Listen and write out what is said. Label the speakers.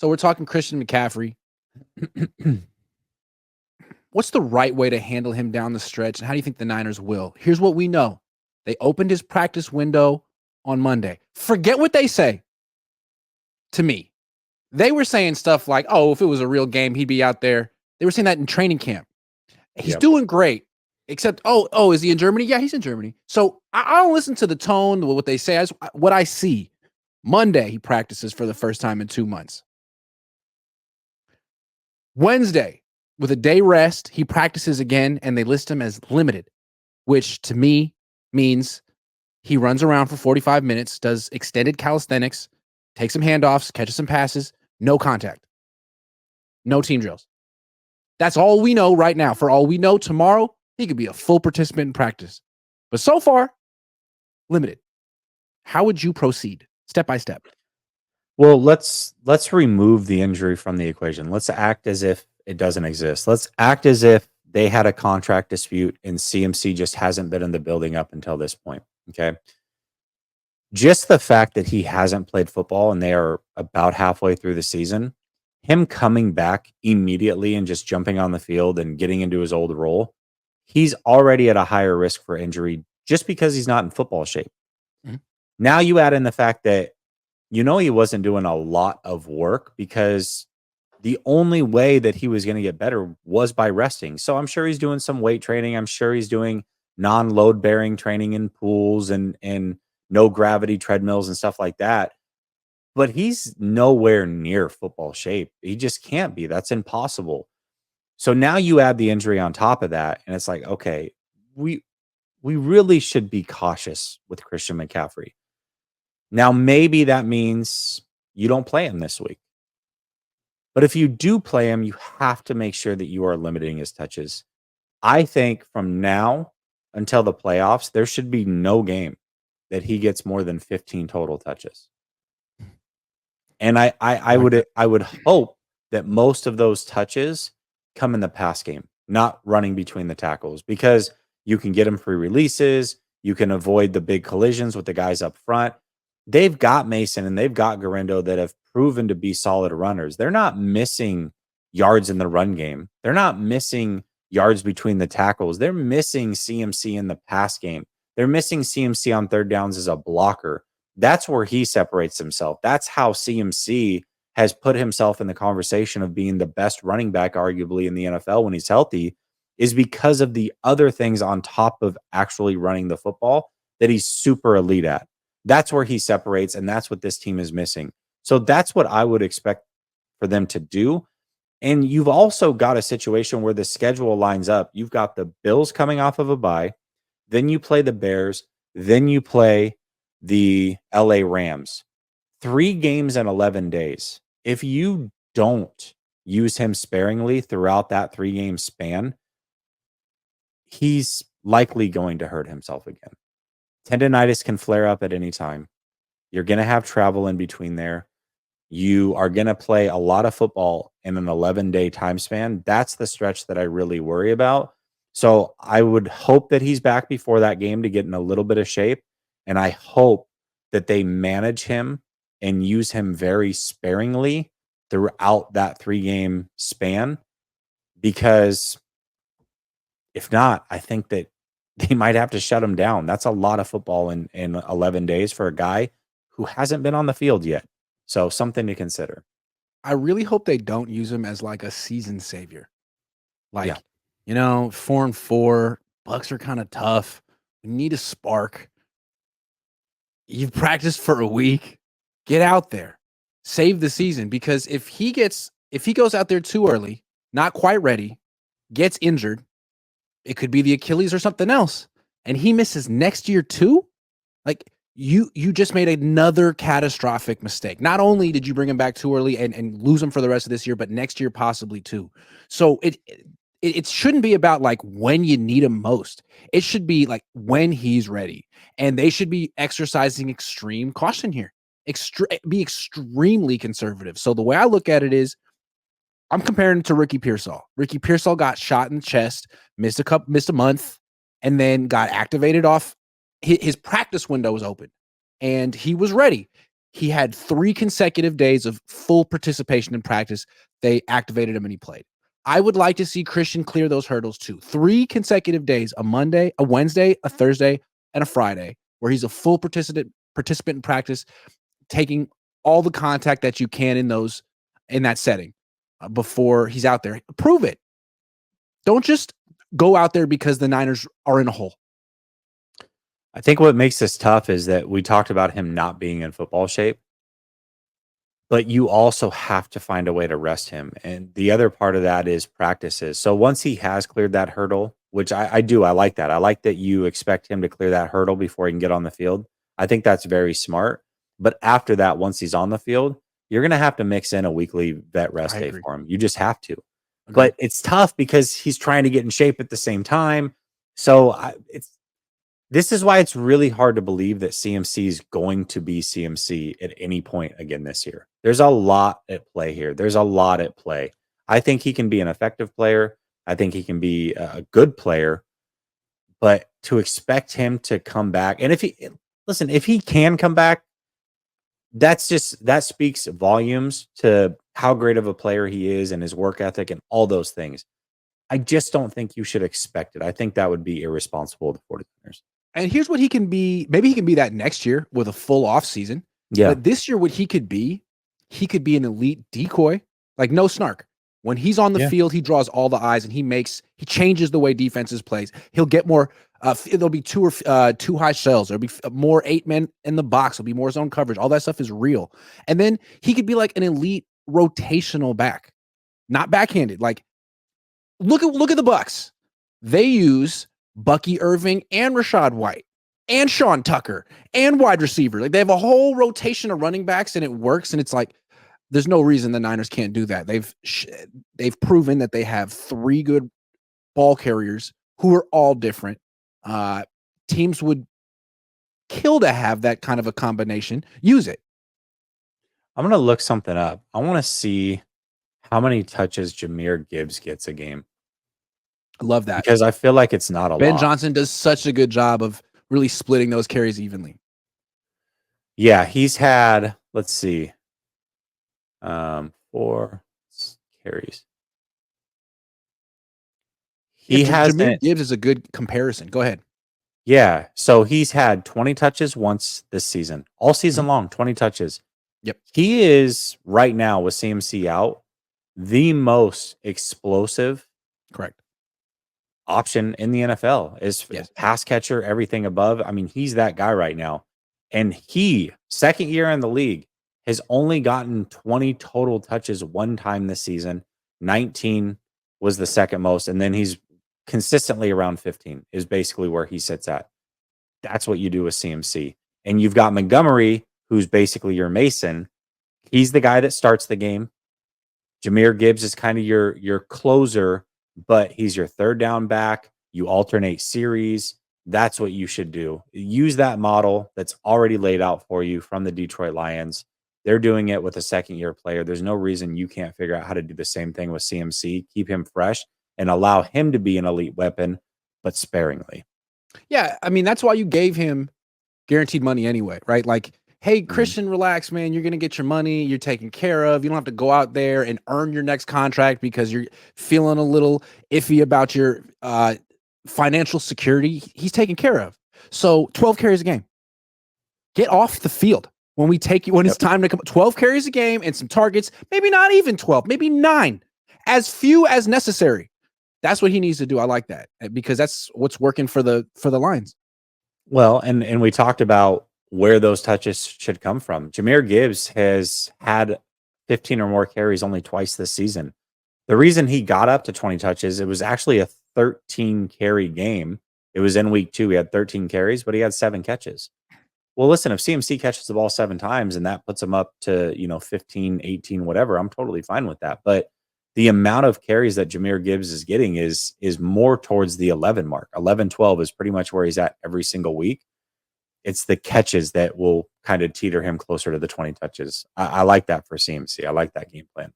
Speaker 1: So we're talking Christian McCaffrey. What's the right way to handle him down the stretch, and how do you think the Niners will? Here's what we know. They opened his practice window on Monday. Forget what they say to me. They were saying stuff like, oh, if it was a real game, he'd be out there. They were saying that in training camp. He's doing great, except, is he in Germany? Yeah, he's in Germany. So I don't listen to the tone, what they say. What I see, Monday, he practices for the first time in 2 months. Wednesday, with a day rest, he practices again, and they list him as limited, which to me means he runs around for 45 minutes, does extended calisthenics, takes some handoffs, catches some passes, no contact, no team drills. That's all we know right now. For all we know, tomorrow, he could be a full participant in practice. But so far, limited. How would you proceed step by step?
Speaker 2: Well, let's remove the injury from the equation. Let's act as if it doesn't exist. Let's act as if they had a contract dispute and CMC just hasn't been in the building up until this point. Okay. Just the fact that he hasn't played football and they are about halfway through the season, him coming back immediately and just jumping on the field and getting into his old role, he's already at a higher risk for injury just because he's not in football shape. Mm-hmm. Now you add in the fact that, he wasn't doing a lot of work because the only way that he was going to get better was by resting. So I'm sure he's doing some weight training. I'm sure he's doing non-load bearing training in pools and no gravity treadmills and stuff like that. But he's nowhere near football shape. He just can't be. That's impossible. So now you add the injury on top of that, and it's like, okay, we really should be cautious with Christian McCaffrey. Now, maybe that means you don't play him this week. But if you do play him, you have to make sure that you are limiting his touches. I think from now until the playoffs, there should be no game that he gets more than 15 total touches. And I would hope that most of those touches come in the pass game, not running between the tackles, because you can get him free releases. You can avoid the big collisions with the guys up front. They've got Mason and they've got Garindo that have proven to be solid runners. They're not missing yards in the run game. They're not missing yards between the tackles. They're missing CMC in the pass game. They're missing CMC on third downs as a blocker. That's where he separates himself. That's how CMC has put himself in the conversation of being the best running back, arguably, in the NFL when he's healthy, is because of the other things on top of actually running the football that he's super elite at. That's where he separates, and that's what this team is missing. So that's what I would expect for them to do. And you've also got a situation where the schedule lines up. You've got the Bills coming off of a bye. Then you play the Bears. Then you play the LA Rams. 3 games in 11 days. If you don't use him sparingly throughout that 3-game span, he's likely going to hurt himself again. Tendinitis can flare up at any time. You're going to have travel in between there. You are going to play a lot of football in an 11-day time span. That's the stretch that I really worry about. So I would hope that he's back before that game to get in a little bit of shape. And I hope that they manage him and use him very sparingly throughout that 3-game span. Because if not, I think that they might have to shut him down. That's a lot of football in 11 days for a guy who hasn't been on the field yet. So something to consider.
Speaker 1: I really hope they don't use him as like a season savior. 4-4, Bucs are kind of tough. We need a spark. You've practiced for a week. Get out there. Save the season, because if he goes out there too early, not quite ready, gets injured, it could be the Achilles or something else, and he misses next year too. Like you just made another catastrophic mistake. Not only did you bring him back too early and lose him for the rest of this year, but next year possibly too. So it shouldn't be about like when you need him most. It should be like when he's ready, and they should be exercising extreme caution here. Be extremely conservative. So the way I look at it is, I'm comparing it to Ricky Pearsall. Ricky Pearsall got shot in the chest, missed a month, and then got activated off. His practice window was open, and he was ready. He had 3 consecutive days of full participation in practice. They activated him and he played. I would like to see Christian clear those hurdles too. 3 consecutive days, a Monday, a Wednesday, a Thursday, and a Friday, where he's a full participant in practice, taking all the contact that you can in that setting before he's out there. Prove it. Don't just go out there because the Niners are in a hole.
Speaker 2: I think what makes this tough is that we talked about him not being in football shape, but you also have to find a way to rest him. And the other part of that is practices. So once he has cleared that hurdle, which I do, I like that. I like that you expect him to clear that hurdle before he can get on the field. I think that's very smart. But after that, once he's on the field, you're going to have to mix in a weekly vet rest day for him. You just have to.
Speaker 1: Agreed.
Speaker 2: But it's tough because he's trying to get in shape at the same time. So this is why it's really hard to believe that CMC is going to be CMC at any point again this year. There's a lot at play here. There's a lot at play. I think he can be an effective player. I think he can be a good player. But to expect him to come back, and if he can come back, that speaks volumes to how great of a player he is and his work ethic and all those things. I just don't think you should expect it. I think that would be irresponsible of the 49ers.
Speaker 1: And here's what he can be. Maybe he can be that next year with a full off season.
Speaker 2: Yeah.
Speaker 1: But this year, what he could be an elite decoy, like no snark. When he's on the field, he draws all the eyes and he changes the way defenses plays. He'll get more. There'll be two high shells. There'll be more 8 men in the box. There'll be more zone coverage. All that stuff is real. And then he could be like an elite rotational back, not backhanded. Like look at the Bucs. They use Bucky Irving and Rashad White and Sean Tucker and wide receiver. Like they have a whole rotation of running backs and it works. And it's like, there's no reason the Niners can't do that. They've proven that they have 3 good ball carriers who are all different. Teams would kill to have that kind of a combination. Use it.
Speaker 2: I'm going to look something up. I want to see how many touches Jahmyr Gibbs gets a game.
Speaker 1: I love that.
Speaker 2: Because I feel like it's not a lot.
Speaker 1: Ben Johnson does such a good job of really splitting those carries evenly.
Speaker 2: Yeah, he's had, let's see, 4 carries.
Speaker 1: Jahmyr Gibbs is a good comparison. Go ahead.
Speaker 2: Yeah, so he's had 20 touches once this season. All season long, 20 touches.
Speaker 1: Yep.
Speaker 2: He is, right now, with CMC out, the most explosive option in the NFL. Is pass catcher, everything above. I mean, he's that guy right now. And he, second year in the league, has only gotten 20 total touches one time this season. 19 was the second most. And then he's consistently around 15 is basically where he sits at. That's what you do with CMC. And you've got Montgomery, who's basically your Mason. He's the guy that starts the game. Jahmyr Gibbs is kind of your closer, but he's your third down back. You alternate series. That's what you should do. Use that model that's already laid out for you from the Detroit Lions. They're doing it with a second-year player. There's no reason you can't figure out how to do the same thing with CMC, keep him fresh, and allow him to be an elite weapon, but sparingly.
Speaker 1: Yeah, I mean, that's why you gave him guaranteed money anyway, right? Like, hey, Christian, relax, man. You're going to get your money. You're taken care of. You don't have to go out there and earn your next contract because you're feeling a little iffy about your financial security. He's taken care of. So 12 carries a game. Get off the field. When it's time to come, 12 carries a game and some targets, maybe not even 12, maybe 9, as few as necessary. That's what he needs to do. I like that because that's what's working for the Lions.
Speaker 2: Well, and we talked about where those touches should come from. Jahmyr Gibbs has had 15 or more carries only twice this season. The reason he got up to 20 touches, it was actually a 13 carry game. It was in week 2. He had 13 carries, but he had 7 catches. Well, listen, if CMC catches the ball 7 times and that puts him up to, 15, 18, whatever, I'm totally fine with that. But the amount of carries that Jahmyr Gibbs is getting is more towards the 11 mark. 11, 12 is pretty much where he's at every single week. It's the catches that will kind of teeter him closer to the 20 touches. I like that for CMC. I like that game plan.